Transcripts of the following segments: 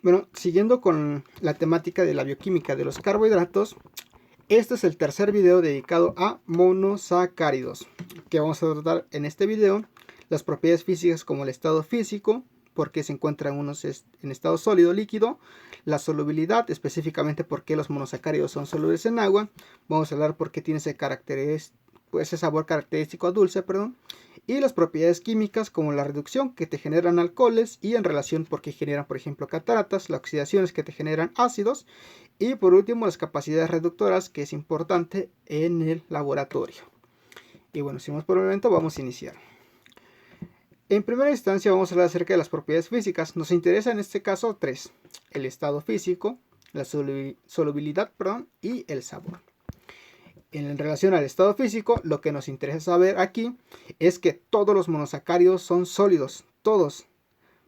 Bueno, siguiendo con la temática de la bioquímica de los carbohidratos, este es el tercer video dedicado a monosacáridos, que vamos a tratar en este video las propiedades físicas como el estado físico, porque se encuentran unos en estado sólido líquido, la solubilidad, específicamente por qué los monosacáridos son solubles en agua, vamos a hablar por qué tiene ese sabor característico a dulce, perdón, y las propiedades químicas como la reducción que te generan alcoholes y en relación porque generan por ejemplo cataratas, las oxidaciones que te generan ácidos y por último las capacidades reductoras que es importante en el laboratorio. Y bueno, sin más por el momento vamos a iniciar. En primera instancia vamos a hablar acerca de las propiedades físicas. Nos interesa en este caso tres: el estado físico, la solubilidad, y el sabor. En relación al estado físico, lo que nos interesa saber aquí es que todos los monosacáridos son sólidos, todos,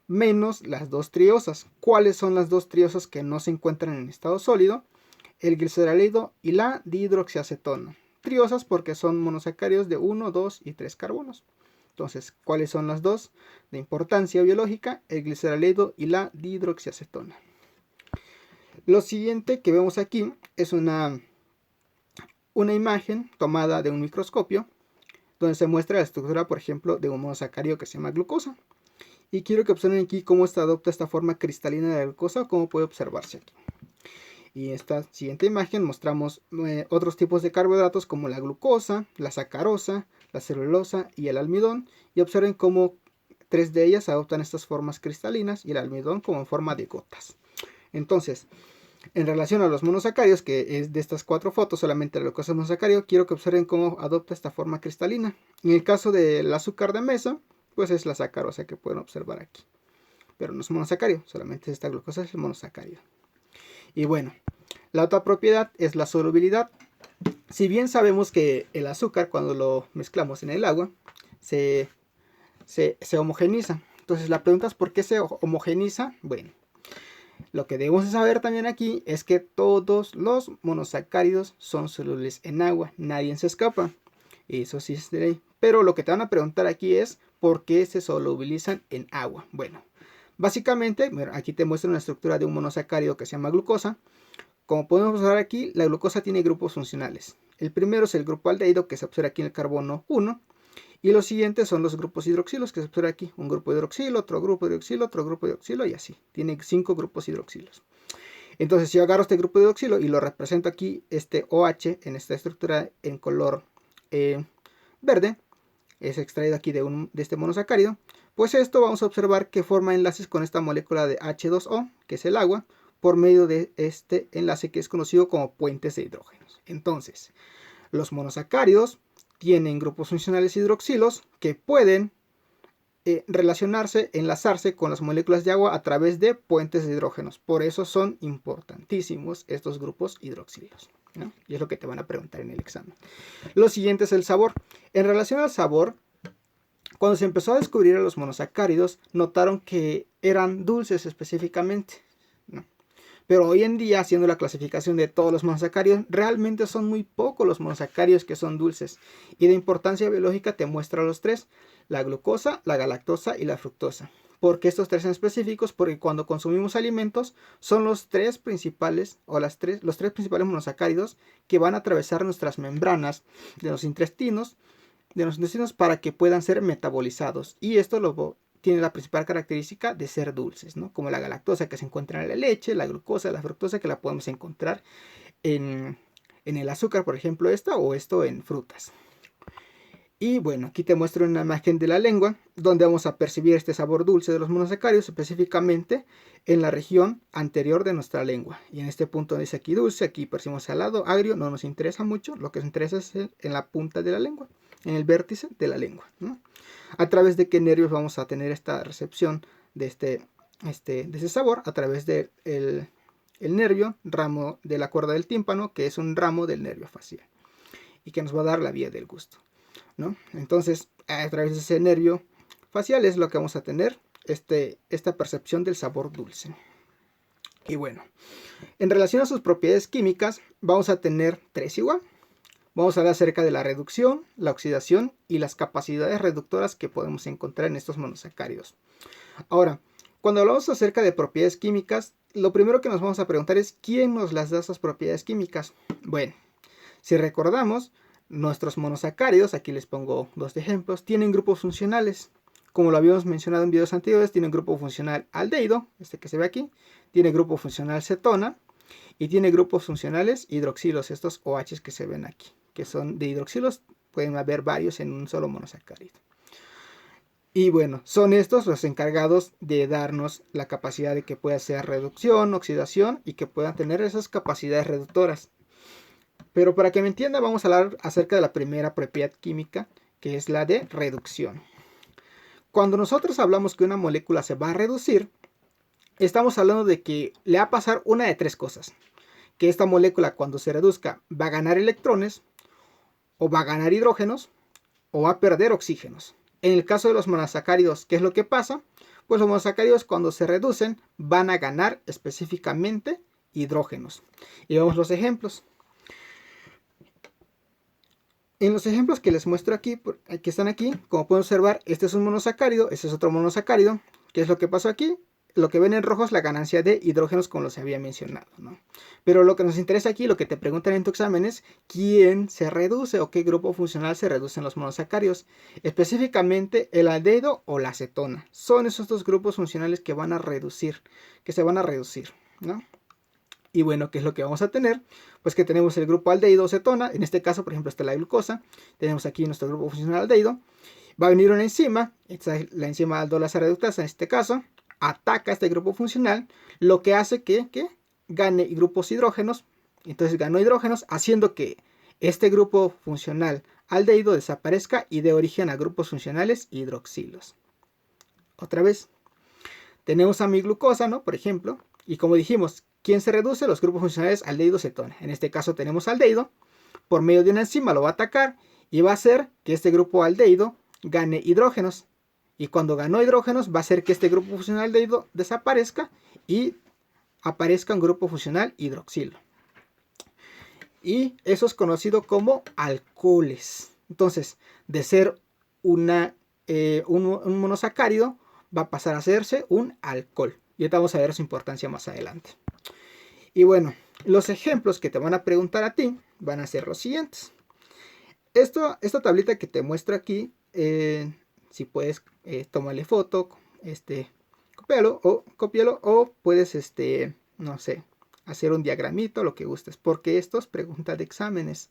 menos las dos triosas. ¿Cuáles son las dos triosas que no se encuentran en estado sólido? El gliceraldehido y la dihidroxiacetona. Triosas porque son monosacáridos de 1, 2 y 3 carbonos. Entonces, ¿cuáles son las dos de importancia biológica? El gliceraldehido y la dihidroxiacetona. Lo siguiente que vemos aquí es una imagen tomada de un microscopio donde se muestra la estructura, por ejemplo, de un monosacárido que se llama glucosa. Y quiero que observen aquí cómo adopta esta forma cristalina de la glucosa, como puede observarse aquí. Y en esta siguiente imagen mostramos otros tipos de carbohidratos como la glucosa, la sacarosa, la celulosa y el almidón. Y observen cómo tres de ellas adoptan estas formas cristalinas y el almidón como en forma de gotas. Entonces, en relación a los monosacáridos, que es de estas cuatro fotos, solamente la glucosa es monosacárido, quiero que observen cómo adopta esta forma cristalina. En el caso del azúcar de mesa, pues es la sacarosa que pueden observar aquí. Pero no es monosacárido, solamente esta glucosa es el monosacárido. Y bueno, la otra propiedad es la solubilidad. Si bien sabemos que el azúcar, cuando lo mezclamos en el agua, se homogeniza. Entonces la pregunta es ¿por qué se homogeniza? Bueno, lo que debemos saber también aquí es que todos los monosacáridos son solubles en agua, nadie se escapa. Eso sí es de ley. Pero lo que te van a preguntar aquí es ¿por qué se solubilizan en agua? Bueno, básicamente, aquí te muestro una estructura de un monosacárido que se llama glucosa. Como podemos observar aquí, la glucosa tiene grupos funcionales. El primero es el grupo aldehído que se observa aquí en el carbono 1. Y los siguientes son los grupos hidroxilos que se observa aquí. Un grupo de hidroxilo, otro grupo de hidroxilo, otro grupo de hidroxilo y así. Tiene 5 grupos hidroxilos. Entonces, si yo agarro este grupo de hidroxilo y lo represento aquí, este OH en esta estructura en color verde, es extraído aquí de este monosacárido, pues esto vamos a observar que forma enlaces con esta molécula de H2O, que es el agua, por medio de este enlace que es conocido como puentes de hidrógenos. Entonces, los monosacáridos tienen grupos funcionales hidroxilos que pueden relacionarse, enlazarse con las moléculas de agua a través de puentes de hidrógenos. Por eso son importantísimos estos grupos hidroxilos, ¿no? Y es lo que te van a preguntar en el examen. Lo siguiente es el sabor. En relación al sabor, cuando se empezó a descubrir a los monosacáridos, notaron que eran dulces específicamente, ¿no? Pero hoy en día, haciendo la clasificación de todos los monosacáridos, realmente son muy pocos los monosacáridos que son dulces. Y de importancia biológica te muestra los tres: la glucosa, la galactosa y la fructosa. ¿Por qué estos tres en específicos? Porque cuando consumimos alimentos son los tres principales los tres principales monosacáridos que van a atravesar nuestras membranas de los intestinos para que puedan ser metabolizados. Y esto tiene la principal característica de ser dulces, ¿no? Como la galactosa que se encuentra en la leche, la glucosa, la fructosa que la podemos encontrar en el azúcar, por ejemplo, o esto en frutas. Y bueno, aquí te muestro una imagen de la lengua, donde vamos a percibir este sabor dulce de los monosacáridos, específicamente en la región anterior de nuestra lengua. Y en este punto dice aquí dulce, aquí percibimos salado, agrio, no nos interesa mucho, lo que nos interesa es en la punta de la lengua, en el vértice de la lengua, ¿no? A través de qué nervios vamos a tener esta recepción de ese sabor, a través del nervio ramo de la cuerda del tímpano, que es un ramo del nervio facial y que nos va a dar la vía del gusto, ¿no? Entonces, a través de ese nervio facial es lo que vamos a tener esta percepción del sabor dulce. Y bueno, en relación a sus propiedades químicas, vamos a tener tres igual. Vamos a hablar acerca de la reducción, la oxidación y las capacidades reductoras que podemos encontrar en estos monosacáridos. Ahora, Cuando hablamos acerca de propiedades químicas, lo primero que nos vamos a preguntar es ¿quién nos las da esas propiedades químicas? Bueno, si recordamos, nuestros monosacáridos, aquí les pongo dos ejemplos, tienen grupos funcionales. Como lo habíamos mencionado en videos anteriores, tienen grupo funcional aldehído, este que se ve aquí, tiene grupo funcional cetona y tiene grupos funcionales hidroxilos, estos OH que se ven aquí, que son de hidroxilos, pueden haber varios en un solo monosacárido. Y bueno, son estos los encargados de darnos la capacidad de que pueda hacer reducción, oxidación y que puedan tener esas capacidades reductoras. Pero para que me entienda, vamos a hablar acerca de la primera propiedad química, que es la de reducción. Cuando nosotros hablamos que una molécula se va a reducir, estamos hablando de que le va a pasar una de tres cosas. Que esta molécula cuando se reduzca va a ganar electrones, o va a ganar hidrógenos, o va a perder oxígenos. En el caso de los monosacáridos, ¿qué es lo que pasa? Pues los monosacáridos cuando se reducen van a ganar específicamente hidrógenos. Y vemos los ejemplos. En los ejemplos que les muestro aquí, que están aquí, como pueden observar, este es un monosacárido, este es otro monosacárido. ¿Qué es lo que pasó aquí? Lo que ven en rojo es la ganancia de hidrógenos como los había mencionado, ¿no? Pero lo que nos interesa aquí, lo que te preguntan en tu examen es quién se reduce o qué grupo funcional se reduce en los monosacáridos. Específicamente el aldehído o la acetona. Son esos dos grupos funcionales que van a reducir, que se van a reducir, ¿no? Y bueno, ¿qué es lo que vamos a tener? Pues que tenemos el grupo aldehído o cetona. En este caso, por ejemplo, está la glucosa. Tenemos aquí nuestro grupo funcional aldehído. Va a venir una enzima, esta es la enzima aldolasa reductasa en este caso. Ataca este grupo funcional, lo que hace que gane grupos hidrógenos. Entonces ganó hidrógenos, haciendo que este grupo funcional aldehído desaparezca y dé origen a grupos funcionales hidroxilos. Otra vez, tenemos a mi glucosa, ¿no? Por ejemplo, y como dijimos, ¿quién se reduce? Los grupos funcionales aldehído cetona. En este caso tenemos aldehído, por medio de una enzima lo va a atacar y va a hacer que este grupo aldehído gane hidrógenos. Y cuando ganó hidrógenos va a hacer que este grupo funcional aldehído desaparezca y aparezca un grupo funcional hidroxilo. Y eso es conocido como alcoholes. Entonces, de ser un monosacárido va a pasar a hacerse un alcohol. Y ahorita vamos a ver su importancia más adelante. Y bueno, los ejemplos que te van a preguntar a ti van a ser los siguientes. Esta tablita que te muestro aquí, si puedes tomarle foto, cópialo o puedes, no sé, hacer un diagramito, lo que gustes, porque esto es pregunta de exámenes.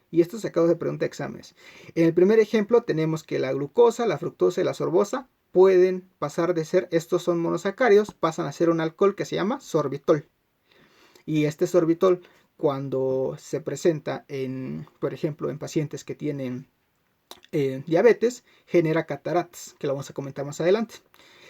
Y esto es sacado de pregunta de exámenes. En el primer ejemplo tenemos que la glucosa, la fructosa y la sorbosa pueden pasar de ser, estos son monosacáridos, pasan a ser un alcohol que se llama sorbitol. Y este sorbitol, cuando se presenta por ejemplo, en pacientes que tienen diabetes, genera cataratas, que lo vamos a comentar más adelante.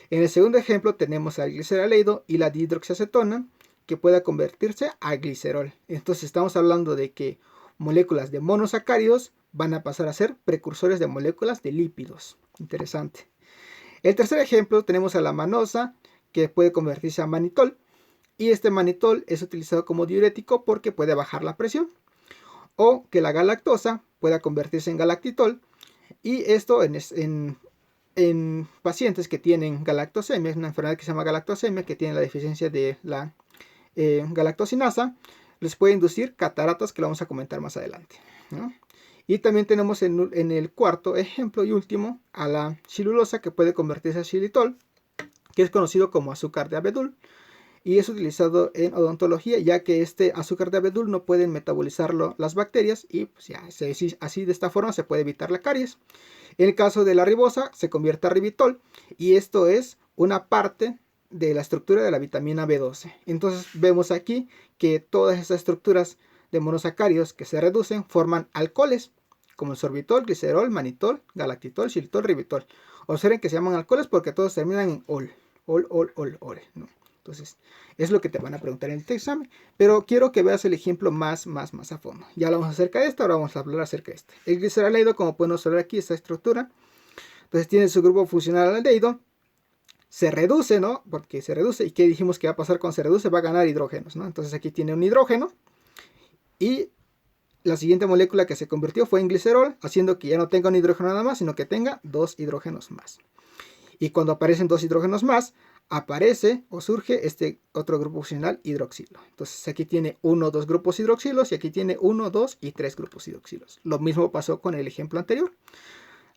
En el segundo ejemplo tenemos al gliceraldehído y la dihidroxiacetona, que pueda convertirse a glicerol. Entonces estamos hablando de que moléculas de monosacáridos van a pasar a ser precursores de moléculas de lípidos. Interesante. El tercer ejemplo tenemos a la manosa, que puede convertirse a manitol. Y este manitol es utilizado como diurético porque puede bajar la presión. O que la galactosa pueda convertirse en galactitol. Y esto en pacientes que tienen galactosemia, es una enfermedad que se llama galactosemia, que tiene la deficiencia de la galactosinasa, les puede inducir cataratas, que lo vamos a comentar más adelante, ¿no? Y también tenemos en el cuarto ejemplo y último a la xilulosa, que puede convertirse a xilitol, que es conocido como azúcar de abedul, y es utilizado en odontología, ya que este azúcar de abedul no pueden metabolizarlo las bacterias y pues ya, así de esta forma se puede evitar la caries. En el caso de la ribosa se convierte a ribitol y esto es una parte de la estructura de la vitamina B12. Entonces vemos aquí que todas estas estructuras de monosacáridos que se reducen forman alcoholes como el sorbitol, glicerol, manitol, galactitol, xilitol, ribitol. Observen que se llaman alcoholes porque todos terminan en ol, ¿no? Entonces, es lo que te van a preguntar en el examen. Pero quiero que veas el ejemplo más a fondo. Ya hablamos acerca de esto, ahora vamos a hablar acerca de este. El gliceraldehído, como pueden observar aquí, esta estructura. Entonces tiene su grupo funcional aldehído. Se reduce, ¿no? Porque se reduce. ¿Y qué dijimos que va a pasar cuando se reduce? Va a ganar hidrógenos, ¿no? Entonces aquí tiene un hidrógeno. Y la siguiente molécula que se convirtió fue en glicerol, haciendo que ya no tenga un hidrógeno nada más, sino que tenga dos hidrógenos más. Y cuando aparecen dos hidrógenos más, aparece o surge este otro grupo funcional hidroxilo. Entonces aquí tiene 1, 2 grupos hidroxilos y aquí tiene 1, 2 y 3 grupos hidroxilos. Lo mismo pasó con el ejemplo anterior.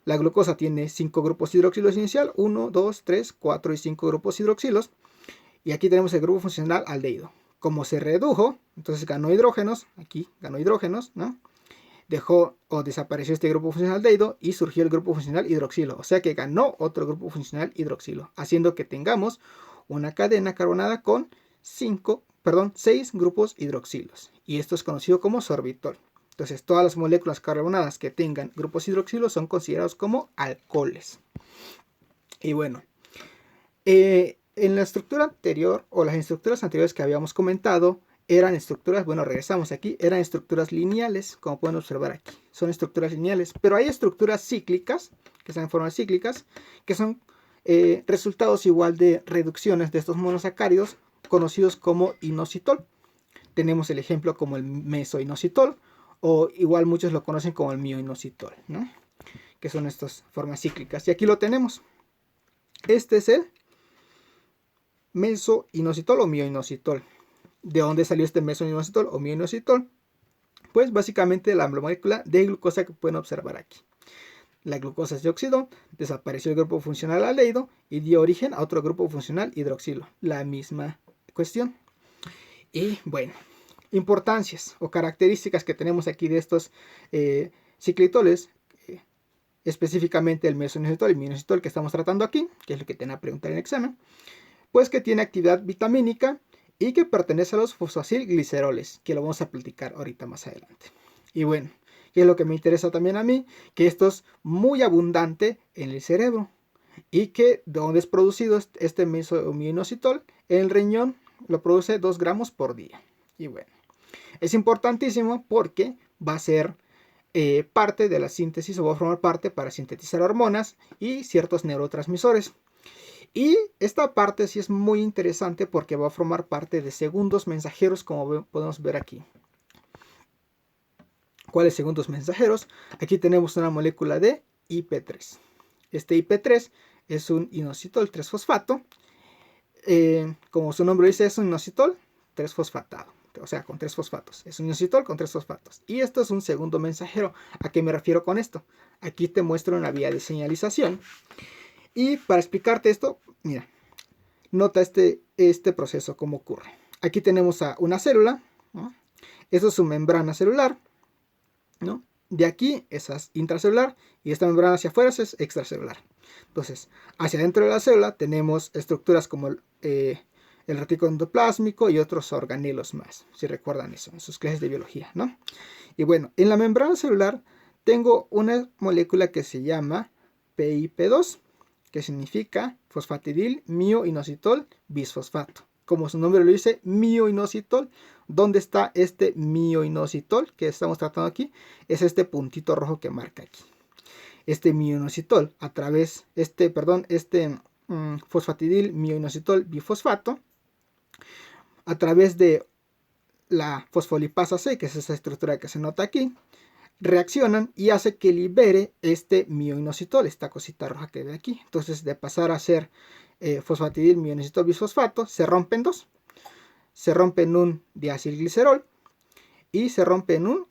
La glucosa tiene 5 grupos hidroxilos inicial, 1, 2, 3, 4 y 5 grupos hidroxilos. Y aquí tenemos el grupo funcional aldehído. Como se redujo, entonces ganó hidrógenos, aquí ganó hidrógenos, ¿no? Dejó o desapareció este grupo funcional aldehído y surgió el grupo funcional hidroxilo. O sea que ganó otro grupo funcional hidroxilo, haciendo que tengamos una cadena carbonada con 6 grupos hidroxilos. Y esto es conocido como sorbitol. Entonces todas las moléculas carbonadas que tengan grupos hidroxilos son considerados como alcoholes. Y bueno, en la estructura anterior o las estructuras anteriores que habíamos comentado eran estructuras, bueno, regresamos aquí, eran estructuras lineales, como pueden observar aquí, son estructuras lineales, pero hay estructuras cíclicas, que están en formas cíclicas, que son resultados igual de reducciones de estos monosacáridos, conocidos como inositol. Tenemos el ejemplo como el mesoinositol, o igual muchos lo conocen como el mioinositol, ¿no? Que son estas formas cíclicas, y aquí lo tenemos. Este es el mesoinositol o mioinositol. ¿De dónde salió este mesoinositol o mioinositol? Pues básicamente la molécula de glucosa que pueden observar aquí. La glucosa se oxidó, desapareció el grupo funcional aldehído y dio origen a otro grupo funcional hidroxilo. La misma cuestión. Y bueno, importancias o características que tenemos aquí de estos ciclitoles, específicamente el mesoinositol y el mioinositol que estamos tratando aquí, que es lo que te van a preguntar en el examen, pues que tiene actividad vitamínica y que pertenece a los fosfatilgliceroles, que lo vamos a platicar ahorita más adelante. Y bueno, ¿qué es lo que me interesa también a mí? Que esto es muy abundante en el cerebro y que de dónde es producido este mesoinositol, en el riñón lo produce 2 gramos por día. Y bueno, es importantísimo porque va a ser parte de la síntesis o va a formar parte para sintetizar hormonas y ciertos neurotransmisores. Y esta parte sí es muy interesante porque va a formar parte de segundos mensajeros, como podemos ver aquí. ¿Cuáles segundos mensajeros? Aquí tenemos una molécula de IP3. Este IP3 es un inositol 3-fosfato. Como su nombre dice, es un inositol 3-fosfatado. O sea, con 3 fosfatos. Es un inositol con 3 fosfatos. Y esto es un segundo mensajero. ¿A qué me refiero con esto? Aquí te muestro una vía de señalización. Y para explicarte esto, mira, nota este proceso, cómo ocurre. Aquí tenemos a una célula, ¿no? Esto es su membrana celular, ¿no? De aquí es intracelular y esta membrana hacia afuera es extracelular. Entonces, hacia adentro de la célula tenemos estructuras como el retículo endoplásmico y otros organelos más, si recuerdan eso, en sus clases de biología, ¿no? Y bueno, en la membrana celular tengo una molécula que se llama PIP2, que significa fosfatidil mioinositol bisfosfato. Como su nombre lo dice, mioinositol. ¿Dónde está este mioinositol que estamos tratando aquí? Es este puntito rojo que marca aquí. Este mioinositol, a través, fosfatidil mioinositol bifosfato, a través de la fosfolipasa C, que es esa estructura que se nota aquí, reaccionan y hace que libere este mioinositol, esta cosita roja que ve aquí. Entonces, de pasar a ser fosfatidil mioinositol bisfosfato, se rompen dos. Se rompe en un diacilglicerol y se rompe en un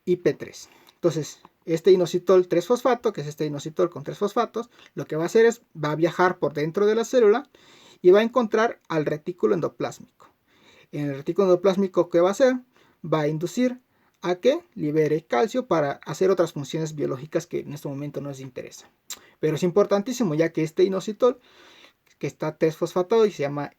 IP3. Entonces, este inositol 3-fosfato, que es este inositol con 3 fosfatos, lo que va a hacer es, va a viajar por dentro de la célula y va a encontrar al retículo endoplásmico. En el retículo endoplásmico, ¿qué va a hacer? Va a inducir a que libere calcio para hacer otras funciones biológicas que en este momento no nos interesa. Pero es importantísimo, ya que este inositol, que está 3-fosfatado y se llama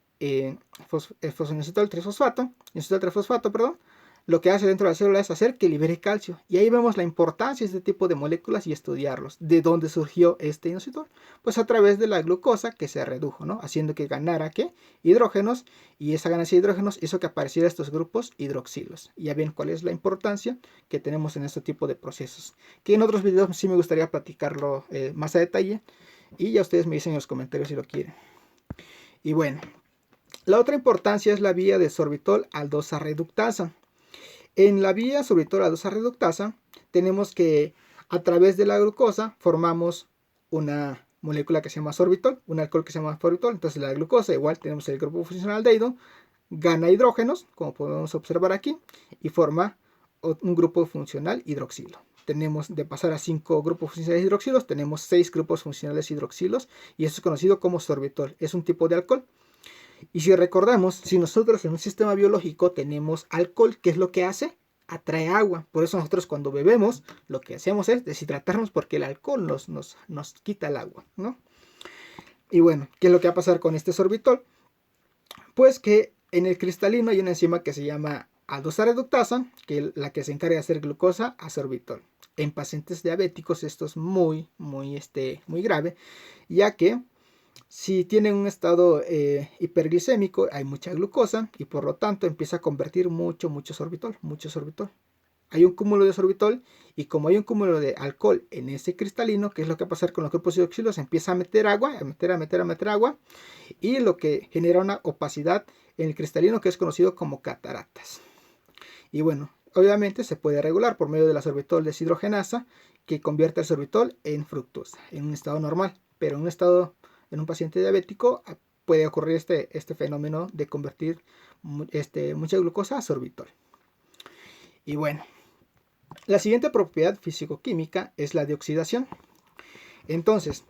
fosfoinositol 3-fosfato, perdón, lo que hace dentro de la célula es hacer que libere calcio. Y ahí vemos la importancia de este tipo de moléculas y estudiarlos. ¿De dónde surgió este inositol? Pues a través de la glucosa que se redujo, ¿no? Haciendo que ganara, ¿qué? Hidrógenos. Y esa ganancia de hidrógenos hizo que aparecieran estos grupos hidroxilos. Y ya ven cuál es la importancia que tenemos en este tipo de procesos. Que en otros videos sí me gustaría platicarlo más a detalle. Y ya ustedes me dicen en los comentarios si lo quieren. Y bueno, la otra importancia es la vía de sorbitol aldosa reductasa. En la vía sorbitol aldosa reductasa tenemos que a través de la glucosa formamos una molécula que se llama sorbitol, un alcohol que se llama sorbitol. Entonces la glucosa, igual tenemos el grupo funcional aldehído, gana hidrógenos, como podemos observar aquí, y forma un grupo funcional hidroxilo. Tenemos, de pasar a 5 grupos funcionales hidroxilos, tenemos 6 grupos funcionales hidroxilos, y eso es conocido como sorbitol. Es un tipo de alcohol. Y si recordamos, si nosotros en un sistema biológico tenemos alcohol, ¿qué es lo que hace? Atrae agua. Por eso nosotros cuando bebemos lo que hacemos es deshidratarnos, porque el alcohol nos quita el agua, ¿no? Y bueno, ¿qué es lo que va a pasar con este sorbitol? Pues que en el cristalino hay una enzima que se llama aldosá reductasa, que es la que se encarga de hacer glucosa a sorbitol. En pacientes diabéticos esto es muy grave, ya que si tienen un estado hiperglicémico, hay mucha glucosa y por lo tanto empieza a convertir mucho sorbitol. Hay un cúmulo de sorbitol, y como hay un cúmulo de alcohol en ese cristalino, ¿qué es lo que va a pasar con los grupos hidroxilos? Empieza a meter agua, a meter agua, y lo que genera una opacidad en el cristalino que es conocido como cataratas. Y bueno, obviamente se puede regular por medio de la sorbitol deshidrogenasa, que convierte el sorbitol en fructosa en un estado normal, pero en un paciente diabético puede ocurrir este fenómeno de convertir mucha glucosa a sorbitol. Y bueno, la siguiente propiedad físico-química es la de oxidación. Entonces,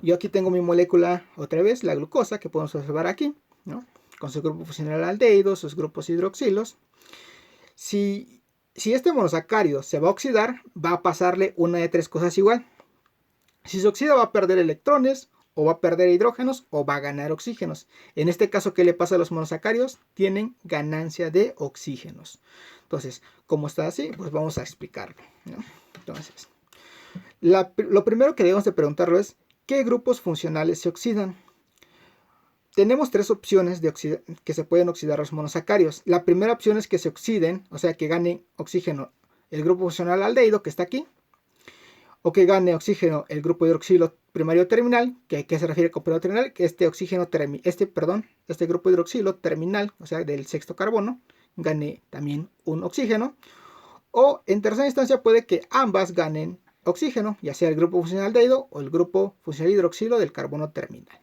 yo aquí tengo mi molécula otra vez, la glucosa, que podemos observar aquí, ¿no? Con su grupo funcional aldehído, sus grupos hidroxilos. Si este monosacárido se va a oxidar, va a pasarle una de tres cosas igual. Si se oxida, va a perder electrones, o va a perder hidrógenos, o va a ganar oxígenos. En este caso, ¿qué le pasa a los monosacáridos? Tienen ganancia de oxígenos. Entonces, como está así, pues vamos a explicarlo, ¿no? Entonces, lo primero que debemos de preguntarlo es, ¿qué grupos funcionales se oxidan? Tenemos tres opciones que se pueden oxidar los monosacáridos. La primera opción es que se oxiden, o sea, que gane oxígeno el grupo funcional aldehído, que está aquí, o que gane oxígeno el grupo hidroxilo primario terminal, que se refiere con primario terminal, que este grupo hidroxilo terminal, o sea, del sexto carbono, gane también un oxígeno. O en tercera instancia puede que ambas ganen oxígeno, ya sea el grupo funcional aldehído o el grupo funcional hidroxilo del carbono terminal.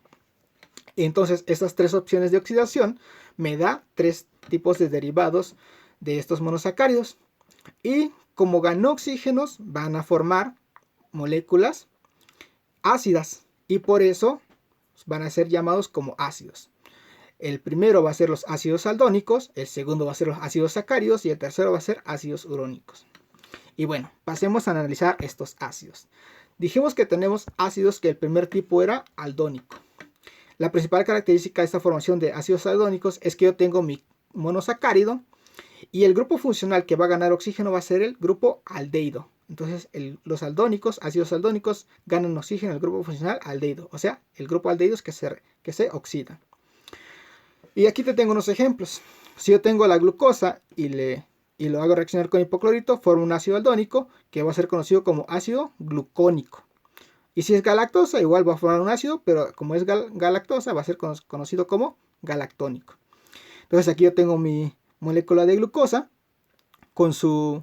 Entonces, estas tres opciones de oxidación me da tres tipos de derivados de estos monosacáridos. Y como ganó oxígenos, van a formar moléculas ácidas, y por eso van a ser llamados como ácidos. El primero va a ser los ácidos aldónicos, el segundo va a ser los ácidos sacáridos, y el tercero va a ser ácidos urónicos. Y bueno, pasemos a analizar estos ácidos. Dijimos que tenemos ácidos que el primer tipo era aldónico. La principal característica de esta formación de ácidos aldónicos es que yo tengo mi monosacárido, y el grupo funcional que va a ganar oxígeno va a ser el grupo aldehído. Entonces los aldónicos, ácidos aldónicos, ganan oxígeno en el grupo funcional aldehído, o sea, el grupo aldehído es que se oxida. Y aquí te tengo unos ejemplos. Si yo tengo la glucosa y lo hago reaccionar con hipoclorito, forma un ácido aldónico que va a ser conocido como ácido glucónico. Y si es galactosa, igual va a formar un ácido, pero como es galactosa, va a ser conocido como galactónico. Entonces aquí yo tengo mi molécula de glucosa con su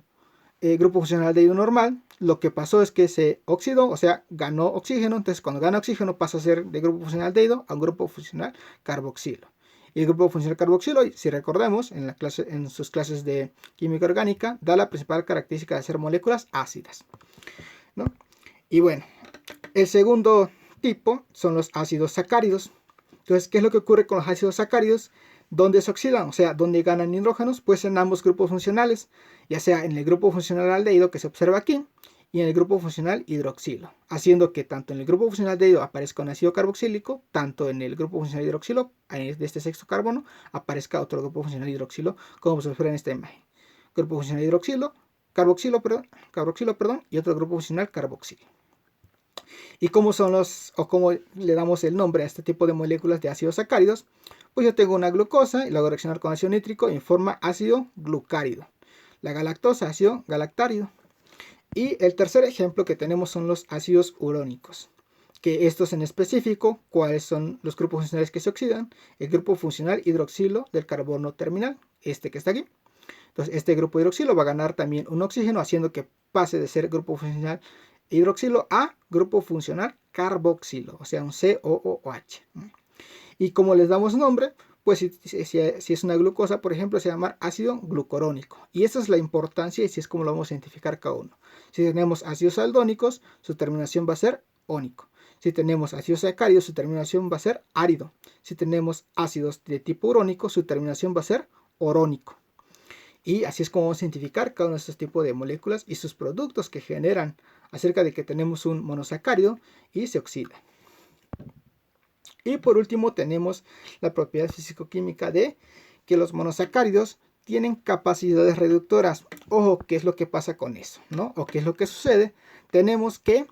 grupo funcional aldehído normal. Lo que pasó es que se oxidó, o sea, ganó oxígeno. Entonces cuando gana oxígeno pasa a ser de grupo funcional aldehído a un grupo funcional carboxilo. Y el grupo funcional carboxilo, si recordamos en sus clases de química orgánica, da la principal característica de hacer moléculas ácidas, ¿no? Y bueno, el segundo tipo son los ácidos sacáridos. Entonces, ¿qué es lo que ocurre con los ácidos sacáridos? ¿Dónde se oxidan? O sea, ¿dónde ganan hidrógenos? Pues en ambos grupos funcionales, ya sea en el grupo funcional aldehído que se observa aquí y en el grupo funcional hidroxilo, haciendo que tanto en el grupo funcional aldehído aparezca un ácido carboxílico, tanto en el grupo funcional hidroxilo, de este sexto carbono, aparezca otro grupo funcional hidroxilo, como se observa en esta imagen. Grupo funcional hidroxilo, carboxilo, y otro grupo funcional carboxilo. ¿Y cómo le damos el nombre a este tipo de moléculas de ácidos sacáridos? Pues yo tengo una glucosa y la hago reaccionar con ácido nítrico y forma ácido glucárido. La galactosa, ácido galactárido. Y el tercer ejemplo que tenemos son los ácidos urónicos, que estos en específico, ¿cuáles son los grupos funcionales que se oxidan? El grupo funcional hidroxilo del carbono terminal, este que está aquí. Entonces este grupo hidroxilo va a ganar también un oxígeno, haciendo que pase de ser grupo funcional hidroxilo a grupo funcional carboxilo, o sea, un COOH. Y como les damos nombre, pues si es una glucosa, por ejemplo, se llama ácido glucurónico. Y esa es la importancia y si es como lo vamos a identificar cada uno. Si tenemos ácidos aldónicos, su terminación va a ser ónico. Si tenemos ácidos sacáridos, su terminación va a ser árido. Si tenemos ácidos de tipo urónico, su terminación va a ser orónico. Y así es como vamos a identificar cada uno de estos tipos de moléculas y sus productos que generan acerca de que tenemos un monosacárido y se oxida. Y por último tenemos la propiedad físico-química de que los monosacáridos tienen capacidades reductoras. Ojo, ¿qué es lo que pasa con eso? ¿No? ¿O qué es lo que sucede? Tenemos que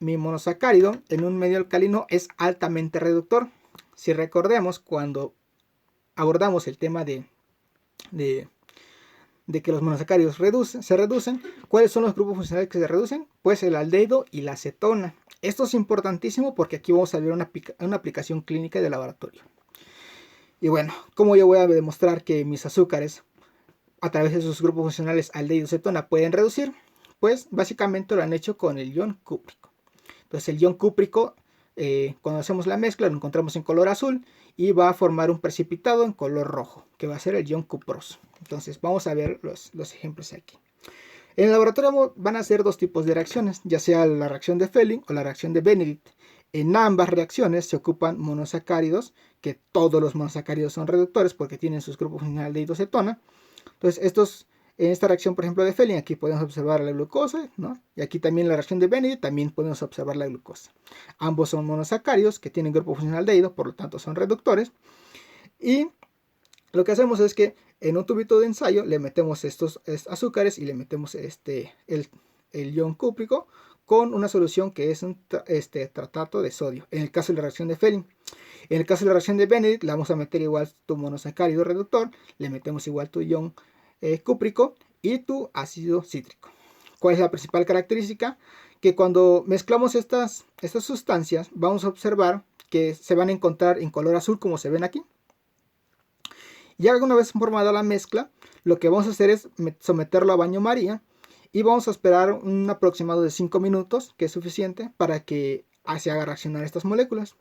mi monosacárido en un medio alcalino es altamente reductor. Si recordemos cuando abordamos el tema de que los monosacáridos se reducen, ¿cuáles son los grupos funcionales que se reducen? Pues el aldehído y la acetona. Esto es importantísimo porque aquí vamos a ver una aplicación clínica de laboratorio. Y bueno, ¿cómo yo voy a demostrar que mis azúcares a través de sus grupos funcionales aldehído y acetona pueden reducir? Pues básicamente lo han hecho con el ion cúprico. Entonces el ion cúprico, cuando hacemos la mezcla, lo encontramos en color azul y va a formar un precipitado en color rojo, que va a ser el ion cuproso. Entonces vamos a ver los ejemplos aquí. En el laboratorio van a ser dos tipos de reacciones, ya sea la reacción de Fehling o la reacción de Benedict. En ambas reacciones se ocupan monosacáridos, que todos los monosacáridos son reductores porque tienen sus grupos funcionales aldehído acetona. Entonces en esta reacción, por ejemplo, de Fehling, aquí podemos observar la glucosa, ¿no? Y aquí también la reacción de Benedict, también podemos observar la glucosa. Ambos son monosacáridos que tienen grupo funcional aldehído, por lo tanto son reductores. Y lo que hacemos es que en un tubito de ensayo le metemos estos azúcares y le metemos el ion cúprico con una solución que es un tratato de sodio, en el caso de la reacción de Fehling. En el caso de la reacción de Benedict, le vamos a meter igual tu monosacárido reductor, le metemos igual tu ion cúprico y tu ácido cítrico. ¿Cuál es la principal característica? Que cuando mezclamos estas sustancias, vamos a observar que se van a encontrar en color azul como se ven aquí. Ya una vez formada la mezcla, lo que vamos a hacer es someterlo a baño María y vamos a esperar un aproximado de 5 minutos, que es suficiente para que se haga reaccionar estas moléculas.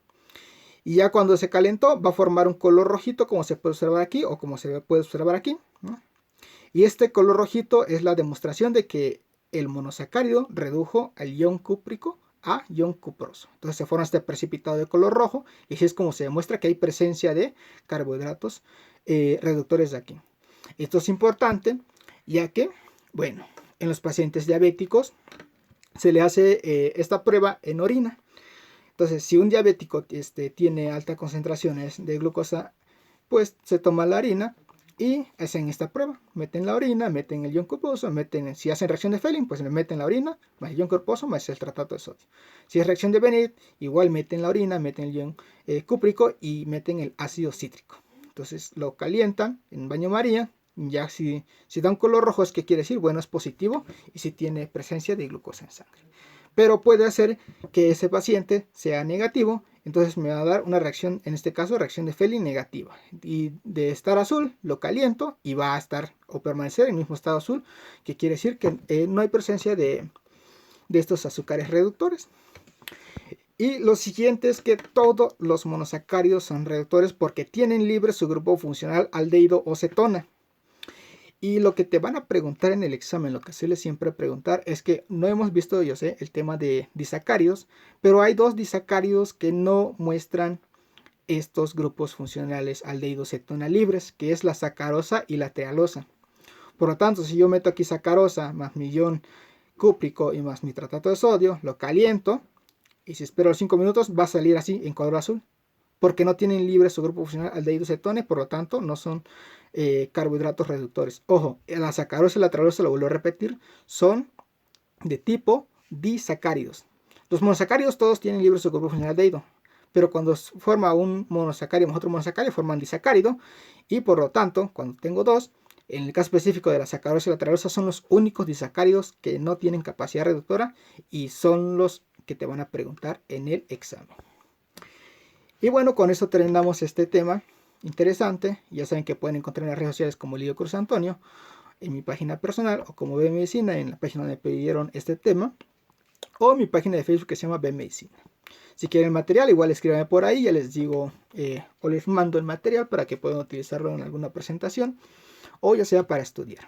Y ya cuando se calentó va a formar un color rojito como se puede observar aquí o como se puede observar aquí, ¿no? Y este color rojito es la demostración de que el monosacárido redujo el ion cúprico a ion cuproso. Entonces se forma este precipitado de color rojo y así es como se demuestra que hay presencia de carbohidratos reductores de aquí. Esto es importante ya que, bueno, en los pacientes diabéticos se le hace esta prueba en orina. Entonces, si un diabético tiene altas concentraciones de glucosa, pues se toma la harina y hacen esta prueba. Meten la orina, meten el ion cuproso, si hacen reacción de Fehling, pues le meten la orina, más el ion cuproso, más el tratato de sodio. Si es reacción de Benedict, igual meten la orina, meten el ion cúprico y meten el ácido cítrico. Entonces lo calientan en baño María. Ya si da un color rojo es que quiere decir, bueno, es positivo y si tiene presencia de glucosa en sangre. Pero puede hacer que ese paciente sea negativo, entonces me va a dar una reacción, en este caso reacción de Fehling negativa. Y de estar azul lo caliento y va a estar o permanecer en el mismo estado azul, que quiere decir que no hay presencia de estos azúcares reductores. Y lo siguiente es que todos los monosacáridos son reductores porque tienen libre su grupo funcional aldehído o cetona. Y lo que te van a preguntar en el examen, lo que suele siempre preguntar, es que no hemos visto, yo sé, el tema de disacáridos, pero hay dos disacáridos que no muestran estos grupos funcionales aldehído cetona libres, que es la sacarosa y la trealosa. Por lo tanto, si yo meto aquí sacarosa más mi ion cúprico y más mi tratato de sodio, lo caliento, y si espero 5 minutos va a salir así en color azul, porque no tienen libre su grupo funcional aldehído cetona, por lo tanto no son carbohidratos reductores. Ojo, la sacarosa y la trealosa, lo vuelvo a repetir, son de tipo disacáridos. Los monosacáridos todos tienen libre su grupo funcional aldehído, pero cuando forma un monosacárido más otro monosacárido forman disacárido, y por lo tanto, cuando tengo dos, en el caso específico de la sacarosa y la trealosa son los únicos disacáridos que no tienen capacidad reductora y son los que te van a preguntar en el examen. Y bueno, con eso terminamos este tema interesante. Ya saben que pueden encontrar en las redes sociales como Lidio Cruz Antonio, en mi página personal, o como B Medicina en la página donde pidieron este tema. o mi página de Facebook que se llama B-Medicina. Si quieren el material, igual escríbanme por ahí, ya les digo o les mando el material para que puedan utilizarlo en alguna presentación o ya sea para estudiar.